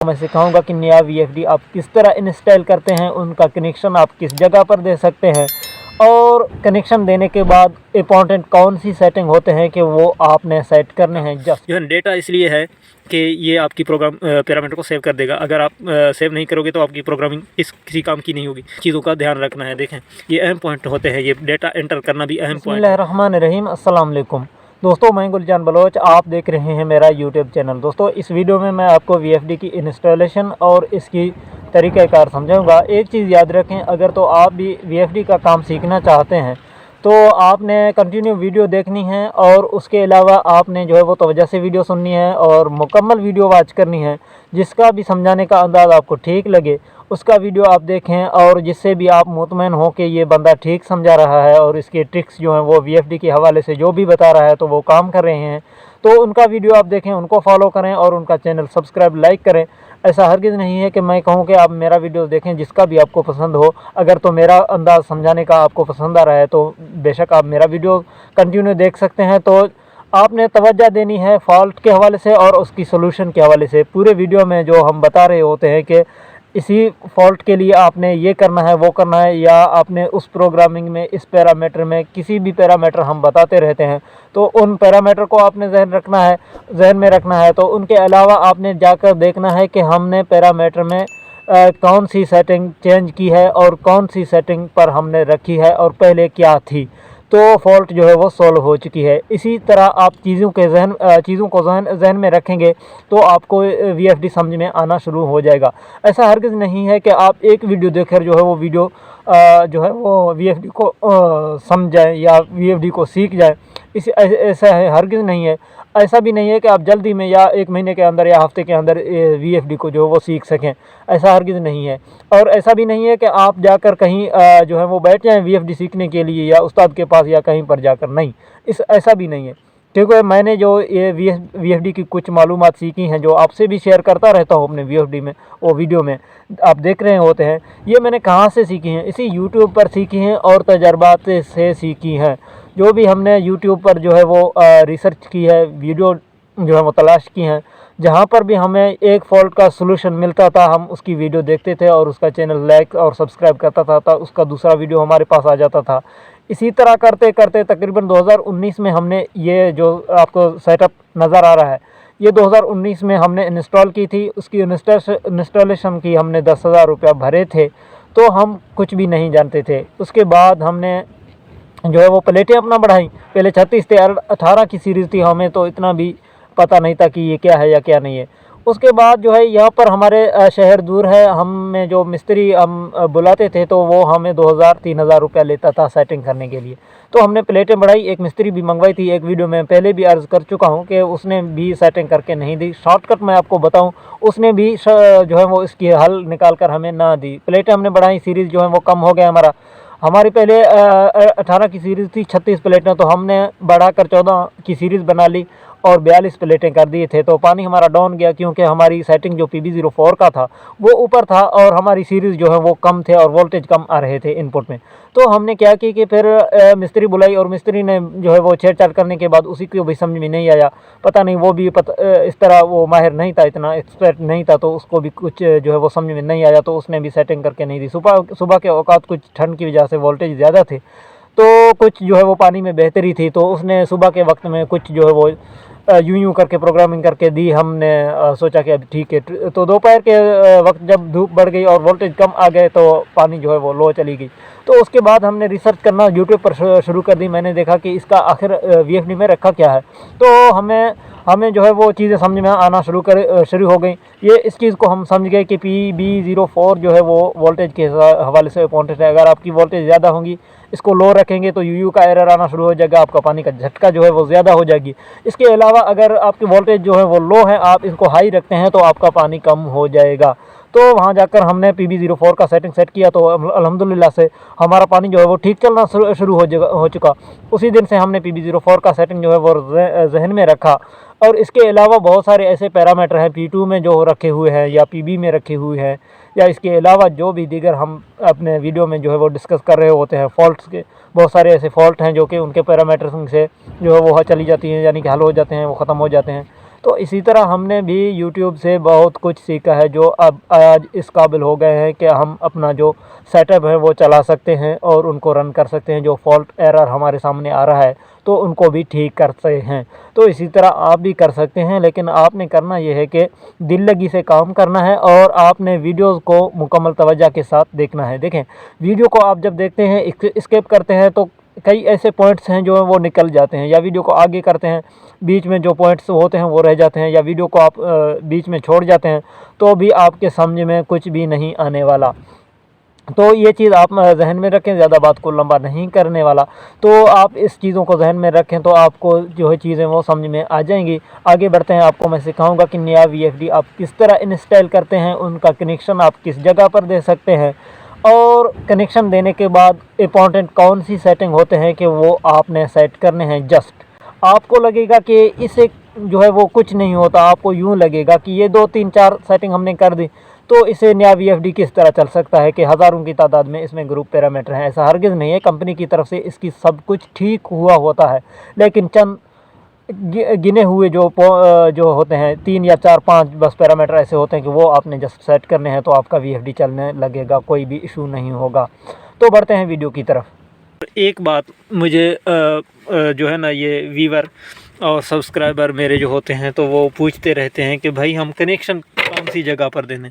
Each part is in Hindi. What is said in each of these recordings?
मैं सिखाऊंगा कि नया वीएफडी आप किस तरह इंस्टॉल करते हैं, उनका कनेक्शन आप किस जगह पर दे सकते हैं, और कनेक्शन देने के बाद इंपॉर्टेंट कौन सी सेटिंग होते हैं कि वो आपने सेट करने हैं। जस्ट यह डेटा इसलिए है कि ये आपकी प्रोग्राम पैरामीटर को सेव कर देगा। अगर आप सेव नहीं करोगे तो आपकी प्रोग्रामिंग किसी काम की नहीं होगी। चीज़ों का ध्यान रखना है। देखें, ये अहम पॉइंट होते हैं, ये डेटा एंटर करना भी अहम पॉइंट है। बिस्मिल्लाहिर्रहमानिर्रहीम, अस्सलाम वालेकुम दोस्तों, मैं गुलजान बलोच, आप देख रहे हैं मेरा यूट्यूब चैनल। दोस्तों, इस वीडियो में मैं आपको वीएफडी की इंस्टॉलेशन और इसकी तरीक़ाकार समझाऊंगा। एक चीज़ याद रखें, अगर तो आप भी वीएफडी का काम सीखना चाहते हैं तो आपने कंटिन्यू वीडियो देखनी है, और उसके अलावा आपने जो है वो तवज्जो से वीडियो सुननी है और मुकम्मल वीडियो वॉच करनी है। जिसका भी समझाने का अंदाज़ आपको ठीक लगे उसका वीडियो आप देखें, और जिससे भी आप मुतमईन हो कि ये बंदा ठीक समझा रहा है और इसके ट्रिक्स जो हैं वो वीएफडी के हवाले से जो भी बता रहा है तो वो काम कर रहे हैं, तो उनका वीडियो आप देखें, उनको फॉलो करें और उनका चैनल सब्सक्राइब लाइक करें। ऐसा हरगिज़ नहीं है कि मैं कहूं कि आप मेरा वीडियो देखें जिसका भी आपको पसंद हो। अगर तो मेरा अंदाज़ समझाने का आपको पसंद आ रहा है तो बेशक आप मेरा वीडियो कंटिन्यू देख सकते हैं। तो आपने तवज्जो देनी है फॉल्ट के हवाले से और उसकी सोल्यूशन के हवाले से। पूरे वीडियो में जो हम बता रहे होते हैं कि इसी फॉल्ट के लिए आपने ये करना है, वो करना है, या आपने उस प्रोग्रामिंग में इस पैरामीटर में किसी भी पैरामीटर हम बताते रहते हैं, तो उन पैरामीटर को आपने जहन में रखना है। तो उनके अलावा आपने जाकर देखना है कि हमने पैरामीटर में कौन सी सेटिंग चेंज की है और कौन सी सेटिंग पर हमने रखी है और पहले क्या थी, तो फॉल्ट जो है वो सॉल्व हो चुकी है। इसी तरह आप चीज़ों को जहन में रखेंगे तो आपको वीएफडी समझ में आना शुरू हो जाएगा। ऐसा हरगिज़ नहीं है कि आप एक वीडियो देखकर जो है वो वीडियो जो है वो वीएफडी को समझ जाए या वीएफडी को सीख जाए। ऐसा है, हरगिज़ नहीं है। ऐसा भी नहीं है कि आप जल्दी में या एक महीने के अंदर या हफ्ते के अंदर वीएफडी को जो है वो सीख सकें। ऐसा हरगिज़ नहीं है। और ऐसा भी नहीं है कि आप जाकर कहीं जो है वो बैठ जाएं वीएफडी सीखने के लिए या उस्ताद के पास या कहीं पर जाकर, नहीं, ऐसा भी नहीं है। क्योंकि मैंने जो ये वीएफडी की कुछ मालूमात सीखी हैं जो आपसे भी शेयर करता रहता हूँ अपने वीएफडी में, वो वीडियो में आप देख रहे होते हैं, ये मैंने कहाँ से सीखी हैं? इसी यूट्यूब पर सीखी हैं और तजर्बात से सीखी हैं। जो भी हमने यूट्यूब पर जो है वो रिसर्च की है, वीडियो जो है वो तलाश की हैं, जहाँ पर भी हमें एक फॉल्ट का सलूशन मिलता था हम उसकी वीडियो देखते थे और उसका चैनल लाइक और सब्सक्राइब करता था, उसका दूसरा वीडियो हमारे पास आ जाता था। इसी तरह करते करते तकरीबन 2019 में हमने ये जो आपको सेटअप नज़र आ रहा है, ये 2019 में हमने इंस्टॉल की थी। उसकी इंस्टॉलेशन की हमने 10,000 रुपया भरे थे, तो हम कुछ भी नहीं जानते थे। उसके बाद हमने जो है वो प्लेटें अपना बढ़ाई। पहले 36 थे, 18 की सीरीज़ थी, हमें तो इतना भी पता नहीं था कि ये क्या है या क्या नहीं है। उसके बाद जो है यहाँ पर हमारे शहर दूर है, हमें जो मिस्त्री हम बुलाते थे तो वो हमें 2,000-3,000 रुपया लेता था सेटिंग करने के लिए। तो हमने प्लेटें बढ़ाई, एक मिस्त्री भी मंगवाई थी। एक वीडियो में पहले भी अर्ज़ कर चुका हूँ कि उसने भी सेटिंग करके नहीं दी। शॉर्टकट मैं आपको बताऊँ, उसने भी जो है वो इसकी हल निकाल कर हमें ना दी। प्लेटें हमने बढ़ाई, सीरीज़ जो है वो कम हो गया हमारी पहले 18 की सीरीज़ थी, 36 प्लेटें, तो हमने बढ़ाकर 14 की सीरीज़ बना ली और 42 प्लेटें कर दिए थे। तो पानी हमारा डाउन गया क्योंकि हमारी सेटिंग जो PB04 का था वो ऊपर था और हमारी सीरीज़ जो है वो कम थे और वोल्टेज कम आ रहे थे इनपुट में। तो हमने क्या की कि फिर मिस्त्री बुलाई और मिस्त्री ने जो है वो छेड़छाड़ करने के बाद उसी को भी समझ में नहीं आया। पता नहीं, वो भी इस तरह वो माहिर नहीं था, इतना एक्सपर्ट नहीं था, तो उसको भी कुछ जो है वो समझ में नहीं आया, तो उसने भी सेटिंग करके नहीं दी। सुबह के औकात कुछ ठंड की वजह से वोल्टेज ज़्यादा थे, तो कुछ जो है वो पानी में बेहतरी थी, तो उसने सुबह के वक्त में कुछ जो है वो यूं करके प्रोग्रामिंग करके दी। हमने सोचा कि अब ठीक है। तो दोपहर के वक्त जब धूप बढ़ गई और वोल्टेज कम आ गए तो पानी जो है वो लो चली गई। तो उसके बाद हमने रिसर्च करना यूट्यूब पर शुरू कर दी। मैंने देखा कि इसका आखिर वीएफडी में रखा क्या है, तो हमें जो है वो चीज़ें समझ में आना शुरू हो गई। ये इस चीज़ को हम समझ गए कि PB04 जो है वो वोल्टेज के हवाले से इंपॉर्टेंट है। अगर आपकी वोल्टेज ज़्यादा होगी, इसको लो रखेंगे तो यूयू का एरर आना शुरू हो जाएगा, आपका पानी का झटका जो है वो ज़्यादा हो जाएगी। इसके अलावा अगर आपकी वोल्टेज जो है वो लो है, आप इसको हाई रखते हैं तो आपका पानी कम हो जाएगा। तो वहाँ जाकर हमने PB04 का सेट किया, तो अल्हम्दुलिल्लाह से हमारा पानी जो है वो ठीक चलना शुरू हो चुका। उसी दिन से हमने PB04 का सेटिंग जो है वो जहन में रखा। और इसके अलावा बहुत सारे ऐसे पैरामीटर हैं P2 में जो रखे हुए हैं या PB में रखे हुए हैं, या इसके अलावा जो भी दीगर हम अपने वीडियो में जो है वो डिस्कस कर रहे होते हैं फॉल्ट्स के। बहुत सारे ऐसे फॉल्ट हैं जो कि उनके पैरामीटर्स से जो है वो चली जाती हैं, यानी कि हल हो जाते हैं, वो ख़त्म हो जाते हैं। तो इसी तरह हमने भी यूट्यूब से बहुत कुछ सीखा है, जो अब आज इस काबिल हो गए हैं कि हम अपना जो सेटअप है वो चला सकते हैं और उनको रन कर सकते हैं। जो फॉल्ट एरर हमारे सामने आ रहा है तो उनको भी ठीक करते हैं। तो इसी तरह आप भी कर सकते हैं, लेकिन आपने करना यह है कि दिल लगी से काम करना है और आपने वीडियोज़ को मुकम्मल तवज्जो के साथ देखना है। देखें, वीडियो को आप जब देखते हैं स्किप करते हैं तो कई ऐसे पॉइंट्स हैं जो वो निकल जाते हैं, या वीडियो को आगे करते हैं बीच में जो पॉइंट्स होते हैं वो रह जाते हैं, या वीडियो को आप बीच में छोड़ जाते हैं तो भी आपके समझ में कुछ भी नहीं आने वाला। तो ये चीज़ आप जहन में रखें, ज़्यादा बात को लंबा नहीं करने वाला। तो आप इस चीज़ों को जहन में रखें तो आपको जो है चीज़ें वो समझ में आ जाएंगी। आगे बढ़ते हैं, आपको मैं सिखाऊंगा कि नया VFD आप किस तरह इंस्टॉल करते हैं, उनका कनेक्शन आप किस जगह पर दे सकते हैं, और कनेक्शन देने के बाद इम्पॉर्टेंट कौन सी सेटिंग होते हैं कि वो आपने सेट करने हैं। जस्ट आपको लगेगा कि इसे जो है वो कुछ नहीं होता, आपको यूँ लगेगा कि ये 2 3 4 सेटिंग हमने कर दी तो इसे नया VFD किस तरह चल सकता है कि हज़ारों की तादाद में इसमें ग्रुप पैरामीटर हैं। ऐसा हरगिज़ नहीं है, कंपनी की तरफ से इसकी सब कुछ ठीक हुआ होता है, लेकिन चंद गिने हुए जो होते हैं 3 या 4 5 बस पैरामीटर ऐसे होते हैं कि वो आपने जस्ट सेट करने हैं तो आपका VFD चलने लगेगा, कोई भी इशू नहीं होगा। तो बढ़ते हैं वीडियो की तरफ। एक बात मुझे जो है ना, ये व्यूवर और सब्सक्राइबर मेरे जो होते हैं तो वो पूछते रहते हैं कि भाई हम कनेक्शन कौन सी जगह पर देने।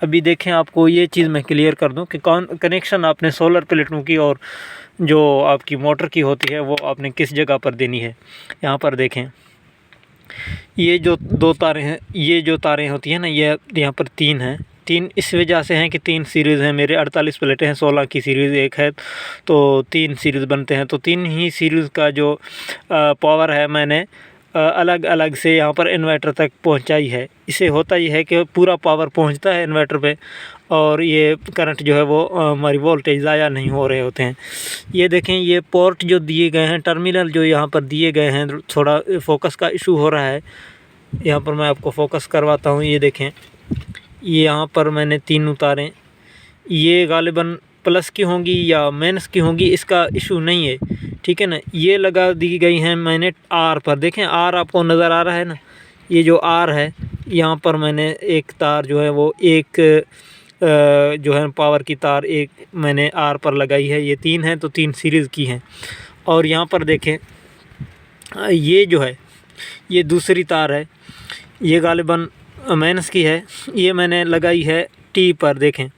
अभी देखें, आपको ये चीज़ मैं क्लियर कर दूं कि कौन कनेक्शन आपने सोलर प्लेटों की और जो आपकी मोटर की होती है वो आपने किस जगह पर देनी है। यहाँ पर देखें, ये जो 2 तारें हैं, ये जो तारें होती हैं ना, ये यहाँ पर 3 हैं। 3 इस वजह से हैं कि 3 सीरीज़ हैं, मेरे 48 प्लेटें हैं, 16 की सीरीज़ एक है तो 3 सीरीज़ बनते हैं। तो 3 ही सीरीज़ का जो पावर है मैंने अलग अलग से यहाँ पर इन्वर्टर तक पहुँचाई है। इससे होता ये है कि पूरा पावर पहुँचता है इन्वर्टर पे और ये करंट जो है वो हमारी वोल्टेज ज़ाया नहीं हो रहे होते हैं। ये देखें, ये पोर्ट जो दिए गए हैं, टर्मिनल जो यहाँ पर दिए गए हैं, थोड़ा फोकस का इशू हो रहा है। यहाँ पर मैं आपको फोकस करवाता हूँ। ये देखें, ये यहाँ पर मैंने 3 उतारें, ये गालिबन प्लस की होंगी या माइनस की होंगी, इसका इशू नहीं है, ठीक है ना। ये लगा दी गई हैं मैंने आर पर। देखें, आर आपको नज़र आ रहा है ना, ये जो आर है, यहाँ पर मैंने एक तार जो है वो एक जो है पावर की तार एक मैंने आर पर लगाई है। ये 3 है तो 3 सीरीज़ की हैं। और यहाँ पर देखें, ये जो है ये दूसरी तार है, ये गालिबन माइनस की है, ये मैंने लगाई है टी पर। देखें,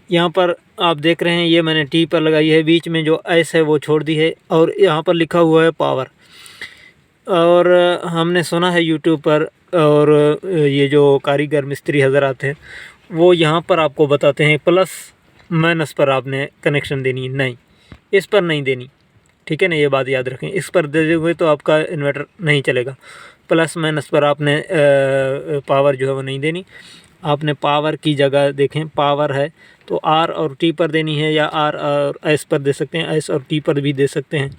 यहाँ पर आप देख रहे हैं, ये मैंने टी पर लगाई है, बीच में जो एस है वो छोड़ दी है और यहाँ पर लिखा हुआ है पावर। और हमने सुना है यूट्यूब पर, और ये जो कारीगर मिस्त्री हज़रात हैं वो यहाँ पर आपको बताते हैं प्लस माइनस पर आपने कनेक्शन देनी, नहीं इस पर नहीं देनी, ठीक है ना। ये बात याद रखें, इस पर दे दोगे तो आपका इन्वर्टर नहीं चलेगा। प्लस माइनस पर आपने पावर जो है वो नहीं देनी। आपने पावर की जगह देखें, पावर है तो आर और टी पर देनी है, या आर और एस पर दे सकते हैं, एस और टी पर भी दे सकते हैं।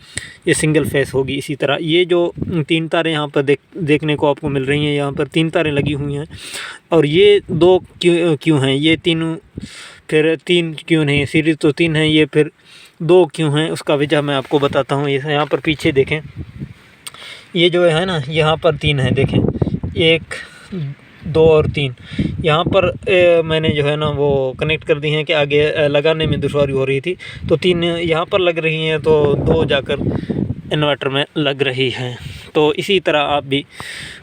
ये सिंगल फेस होगी। इसी तरह ये जो 3 तारें यहाँ पर देखने को आपको मिल रही हैं, यहाँ पर 3 तारें लगी हुई हैं। और ये 2 क्यों हैं, ये तीनों फिर 3 क्यों नहीं, सीरीज़ तो 3 है, ये फिर 2 क्यों हैं, उसका वजह मैं आपको बताता हूँ। यहाँ पर पीछे देखें, ये जो है ना, यहाँ पर 3 है, देखें 1 2 और 3 यहाँ पर मैंने जो है ना वो कनेक्ट कर दी हैं कि आगे लगाने में दुश्वारी हो रही थी, तो 3 यहाँ पर लग रही हैं तो 2 जाकर इन्वर्टर में लग रही है। तो इसी तरह आप भी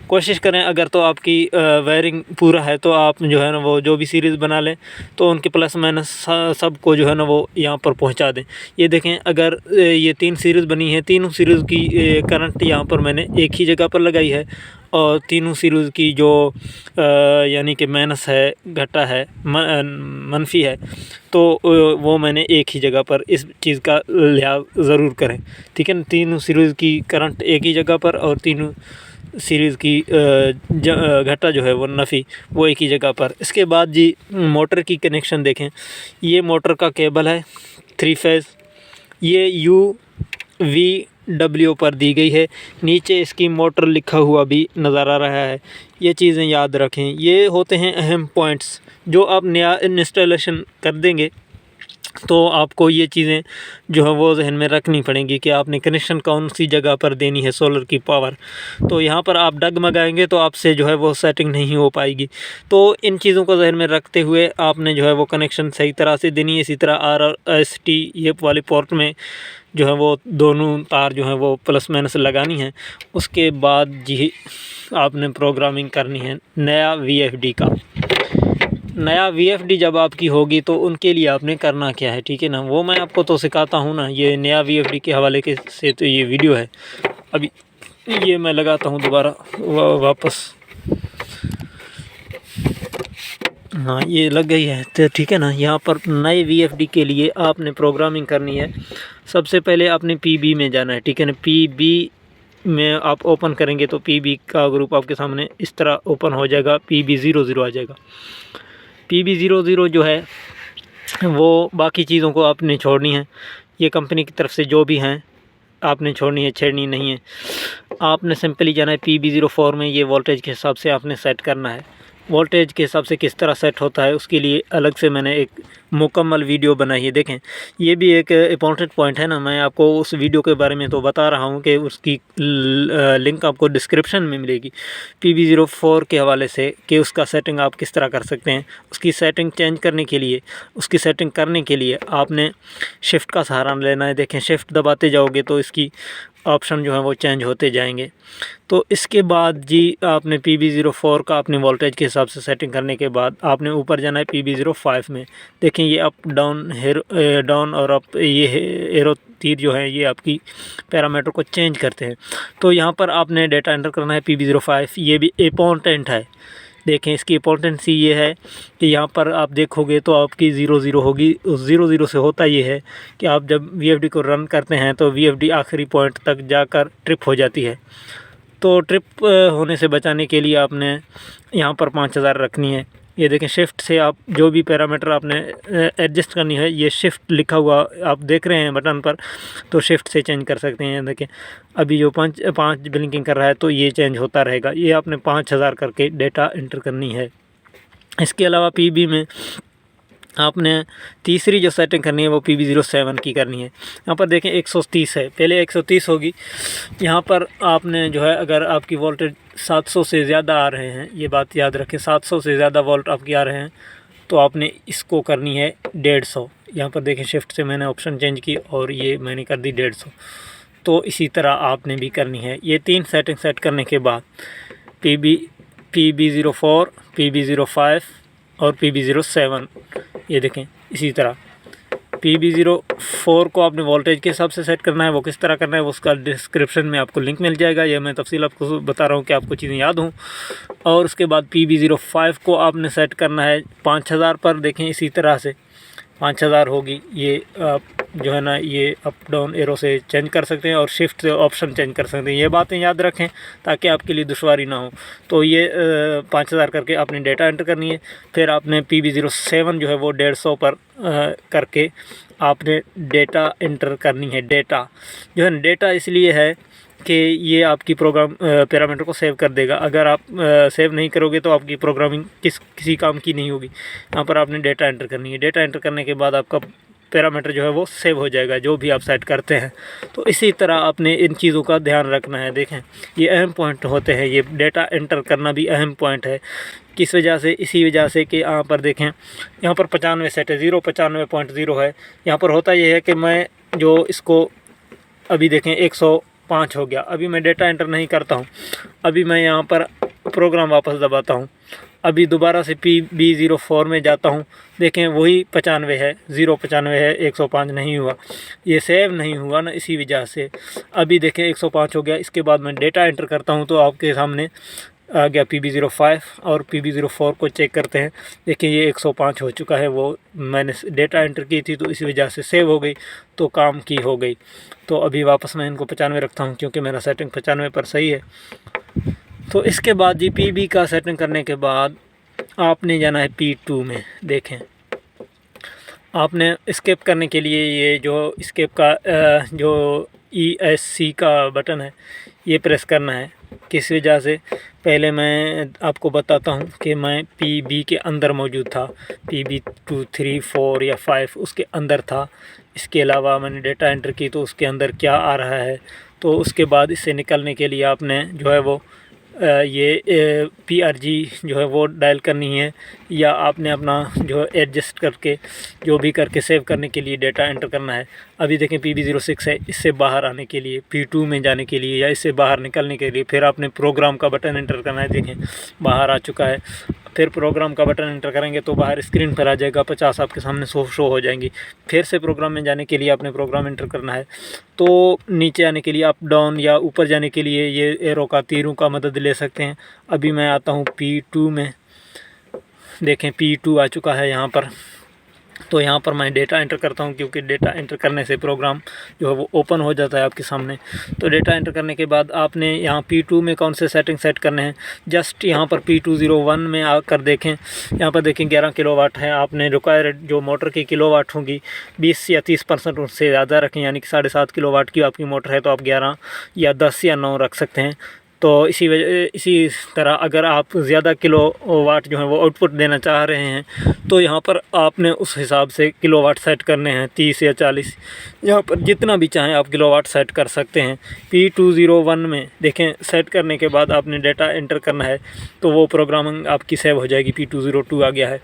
कोशिश करें, अगर तो आपकी वायरिंग पूरा है तो आप जो है ना वो जो भी सीरीज़ बना लें तो उनके प्लस माइनस सब को जो है ना वो यहाँ पर पहुँचा दें। ये देखें, अगर ये 3 सीरीज़ बनी है, तीनों सीरीज़ की करंट यहाँ पर मैंने एक ही जगह पर लगाई है, और तीनों सीरीज़ की जो यानी कि माइनस है, घटा है, मनफी है, तो वो मैंने एक ही जगह पर, इस चीज़ का लिहाज ज़रूर करें, ठीक है ना। तीनों सीरीज़ की करंट एक ही जगह पर और तीनों सीरीज़ की घटा जो है वो नफ़ी वो एक ही जगह पर। इसके बाद जी मोटर की कनेक्शन देखें, ये मोटर का केबल है 3 फेज़, ये UVW पर दी गई है, नीचे इसकी मोटर लिखा हुआ भी नज़र आ रहा है। ये चीज़ें याद रखें, ये होते हैं अहम पॉइंट्स जो आप नया इंस्टॉलेशन कर देंगे तो आपको ये चीज़ें जो है वो ज़हन में रखनी पड़ेंगी कि आपने कनेक्शन कौन सी जगह पर देनी है सोलर की पावर। तो यहाँ पर आप डगमगाएंगे तो आपसे जो है वो सेटिंग नहीं हो पाएगी। तो इन चीज़ों को ज़हन में रखते हुए आपने जो है वो कनेक्शन सही तरह से देनी है। इसी तरह RST ये वाली पोर्ट में जो है वो दोनों तार जो है वो प्लस माइनस लगानी है। उसके बाद जी आपने प्रोग्रामिंग करनी है नया VFD का। नया VFD जब आपकी होगी तो उनके लिए आपने करना क्या है, ठीक है ना, वो मैं आपको तो सिखाता हूँ ना। ये नया VFD के हवाले के से तो ये वीडियो है। अभी ये मैं लगाता हूँ दोबारा वापस। हाँ ये लग गई है तो ठीक है ना। यहाँ पर नए VFD के लिए आपने प्रोग्रामिंग करनी है। सबसे पहले आपने PB में जाना है, ठीक है ना। PB में आप ओपन करेंगे तो PB का ग्रुप आपके सामने इस तरह ओपन हो जाएगा। PB00 आ जाएगा। PB00 जो है वो बाकी चीज़ों को आपने छोड़नी है। ये कंपनी की तरफ से जो भी हैं आपने छोड़नी है, छेड़नी नहीं है। आपने सिंपली जाना है PB04 में। ये वोल्टेज के हिसाब से आपने सेट करना है। वोल्टेज के हिसाब से किस तरह सेट होता है उसके लिए अलग से मैंने एक मुकम्मल वीडियो बनाई है। देखें ये भी एक इम्पॉर्टेंट पॉइंट है ना। मैं आपको उस वीडियो के बारे में तो बता रहा हूँ कि उसकी लिंक आपको डिस्क्रिप्शन में मिलेगी PB04 के हवाले से, कि उसका सेटिंग आप किस तरह कर सकते हैं। उसकी सेटिंग चेंज करने के लिए, उसकी सेटिंग करने के लिए आपने शिफ्ट का सहारा लेना है। देखें शिफ्ट दबाते जाओगे तो इसकी ऑप्शन जो है वो चेंज होते जाएंगे। तो इसके बाद जी आपने PB04 का अपने वोल्टेज के हिसाब से सेटिंग करने के बाद आपने ऊपर जाना है PB05 में। देखें ये अप डाउन डाउन और अप ये एरो तीर जो है ये आपकी पैरामीटर को चेंज करते हैं। तो यहाँ पर आपने डेटा एंटर करना है PB05। ये भी इम्पोर्टेंट है। देखें इसकी इम्पोर्टेंसी ये है कि यहाँ पर आप देखोगे तो आपकी 00 होगी। उस 00 से होता ये है कि आप जब VFD को रन करते हैं तो VFD आखिरी पॉइंट तक जाकर ट्रिप हो जाती है। तो ट्रिप होने से बचाने के लिए आपने यहाँ पर 5000 रखनी है। ये देखें शिफ्ट से आप जो भी पैरामीटर आपने एडजस्ट करनी है, ये शिफ्ट लिखा हुआ आप देख रहे हैं बटन पर, तो शिफ्ट से चेंज कर सकते हैं। देखें अभी जो पाँच ब्लिंकिंग कर रहा है तो ये चेंज होता रहेगा। ये आपने 5000 करके डेटा एंटर करनी है। इसके अलावा PB में आपने तीसरी जो सेटिंग करनी है वो PB07 की करनी है। यहाँ पर देखें 130 है, पहले 130 होगी। यहाँ पर आपने जो है अगर आपकी वोल्टेज 700 से ज़्यादा आ रहे हैं, ये बात याद रखें, 700 से ज़्यादा वोल्ट आपकी आ रहे हैं तो आपने इसको करनी है 150। यहाँ पर देखें शिफ्ट से मैंने ऑप्शन चेंज की और ये मैंने कर दी 150। तो इसी तरह आपने भी करनी है। ये 3 सेटिंग सेट करने के बाद PB04, PB05 और PB07, ये देखें इसी तरह PB04 को आपने वोल्टेज के हिसाब से सेट करना है। वो किस तरह करना है वो उसका डिस्क्रिप्शन में आपको लिंक मिल जाएगा। ये मैं तफसील आपको बता रहा हूँ कि आपको चीज़ें याद हों। और उसके बाद PB05 को आपने सेट करना है 5000 पर। देखें इसी तरह से 5000 होगी। ये आप जो है ना ये अप डाउन एरो से चेंज कर सकते हैं और शिफ्ट से ऑप्शन चेंज कर सकते हैं। ये बातें याद रखें ताकि आपके लिए दुश्वारी ना हो। तो ये 5000 करके आपने डेटा एंटर करनी है। फिर आपने PB07 जो है वो 150 पर करके आपने डेटा एंटर करनी है। डेटा जो है डेटा इसलिए है कि ये आपकी प्रोग्राम पैरामीटर को सेव कर देगा। अगर आप सेव नहीं करोगे तो आपकी प्रोग्रामिंग किसी काम की नहीं होगी। यहाँ पर आपने डेटा एंटर करनी है। डेटा एंटर करने के बाद आपका पैरामीटर जो है वो सेव हो जाएगा जो भी आप सेट करते हैं। तो इसी तरह आपने इन चीज़ों का ध्यान रखना है। देखें ये अहम पॉइंट होते हैं। ये डेटा एंटर करना भी अहम पॉइंट है। किस वजह से? इसी वजह से कि यहाँ पर देखें यहाँ पर 95 सेट है, 95.0 है। यहाँ पर होता ये है कि मैं जो इसको अभी देखें 105 हो गया। अभी मैं डेटा एंटर नहीं करता हूँ। अभी मैं यहाँ पर प्रोग्राम वापस दबाता हूँ। अभी दोबारा से PB04 में जाता हूँ। देखें वही 95 है, 095 है, 105 नहीं हुआ। ये सेव नहीं हुआ ना, इसी वजह से। अभी देखें 105 हो गया। इसके बाद मैं डेटा एंटर करता हूँ तो आपके सामने आ गया PB05 और PB04 को चेक करते हैं। देखिए ये 105 हो चुका है। वो मैंने डेटा एंटर की थी तो इसी वजह से सेव हो गई, तो काम की हो गई। तो अभी वापस मैं इनको 95 रखता हूँ क्योंकि मेरा सेटिंग 95 पर सही है। तो इसके बाद जी PB का सेटिंग करने के बाद आपने जाना है P2 में। देखें आपने स्केप करने के लिए ये जो स्केप का जो ESC का बटन है, ये प्रेस करना है। किस वजह से, पहले मैं आपको बताता हूँ कि मैं PB के अंदर मौजूद था, PB 2, 3, 4 या 5 उसके अंदर था। इसके अलावा मैंने डेटा एंटर की तो उसके अंदर क्या आ रहा है, तो उसके बाद इससे निकलने के लिए आपने जो है वो ये PRG जो है वो डायल करनी है, या आपने अपना जो एडजस्ट करके जो भी करके सेव करने के लिए डेटा एंटर करना है। अभी देखें PB06 है, इससे बाहर आने के लिए, P2 में जाने के लिए या इससे बाहर निकलने के लिए फिर आपने प्रोग्राम का बटन एंटर करना है। देखें बाहर आ चुका है, फिर प्रोग्राम का बटन एंटर करेंगे तो बाहर स्क्रीन पर आ जाएगा, 50 आपके सामने शो हो जाएंगी। फिर से प्रोग्राम में जाने के लिए आपने प्रोग्राम एंटर करना है। तो नीचे आने के लिए अप डाउन या ऊपर जाने के लिए ये एरो का, तीरों का मदद ले सकते हैं। अभी मैं आता हूँ P2 में, देखें P2 आ चुका है यहाँ पर। तो यहाँ पर मैं डेटा एंटर करता हूँ, क्योंकि डेटा एंटर करने से प्रोग्राम जो है वो ओपन हो जाता है आपके सामने। तो डेटा एंटर करने के बाद आपने यहाँ P2 में कौन से सेटिंग सेट करने हैं, जस्ट यहाँ पर P201 में आकर देखें। यहाँ पर देखें 11 किलोवाट है। आपने रिक्वायर्ड जो मोटर की किलोवाट होंगी 20 या 30% उससे ज़्यादा रखें, यानी कि 7.5 किलोवाट की आपकी मोटर है तो आप 11 या 10 या 9 रख सकते हैं। तो इसी तरह अगर आप ज़्यादा किलोवाट जो है वो आउटपुट देना चाह रहे हैं तो यहाँ पर आपने उस हिसाब से किलोवाट सेट करने हैं, 30 या 40, यहाँ पर जितना भी चाहें आप किलोवाट सेट कर सकते हैं। P201 में देखें, सेट करने के बाद आपने डेटा एंटर करना है तो वो प्रोग्रामिंग आपकी सेव हो जाएगी। P202 आ गया है,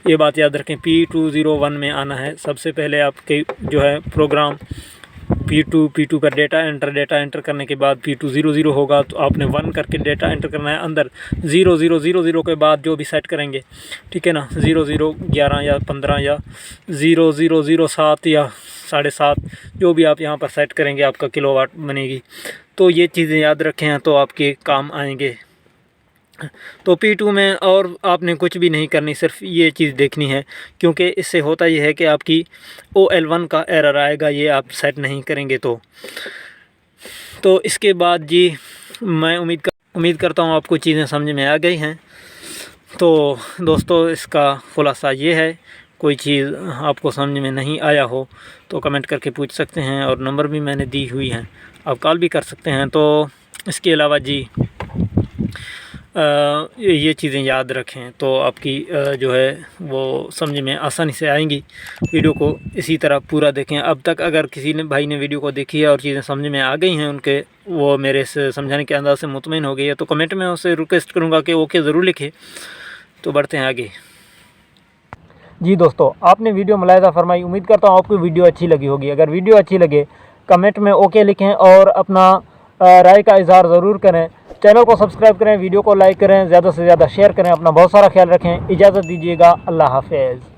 ये बात याद रखें। P201 में आना है, सबसे पहले आपके जो है प्रोग्राम P2 पर डेटा एंटर करने के बाद P200 होगा तो आपने 1 करके डेटा एंटर करना है। अंदर 0000 के बाद जो भी सेट करेंगे, ठीक है ना, 00, 11 या 15 या 0007 या 7.5, जो भी आप यहाँ पर सेट करेंगे आपका किलोवाट बनेगी। तो ये चीज़ें याद रखें तो आपके काम आएंगे। तो P2 में और आपने कुछ भी नहीं करनी, सिर्फ ये चीज़ देखनी है, क्योंकि इससे होता ये है कि आपकी OL1 का एरर आएगा, ये आप सेट नहीं करेंगे तो इसके बाद जी मैं उम्मीद करता हूँ आपको चीज़ें समझ में आ गई हैं। तो दोस्तों इसका खुलासा ये है, कोई चीज़ आपको समझ में नहीं आया हो तो कमेंट करके पूछ सकते हैं, और नंबर भी मैंने दी हुई हैं, आप कॉल भी कर सकते हैं। तो इसके अलावा जी ये चीज़ें याद रखें तो आपकी जो है वो समझ में आसानी से आएंगी। वीडियो को इसी तरह पूरा देखें। अब तक अगर किसी ने भाई ने वीडियो को देखी है और चीज़ें समझ में आ गई हैं उनके, वो मेरे से समझाने के अंदाज़ से मुतमईन हो गई है, तो कमेंट में उससे रिक्वेस्ट करूँगा कि ओके ज़रूर लिखे। तो बढ़ते हैं आगे। जी दोस्तों, आपने वीडियो मुलाहिज़ा फरमाई, उम्मीद करता हूँ आपको वीडियो अच्छी लगी होगी। अगर वीडियो अच्छी लगे कमेंट में ओके लिखें और अपना राय का इजहार ज़रूर करें। चैनल को सब्सक्राइब करें, वीडियो को लाइक करें, ज़्यादा से ज़्यादा शेयर करें। अपना बहुत सारा ख्याल रखें। इजाज़त दीजिएगा, अल्लाह हाफ़िज़।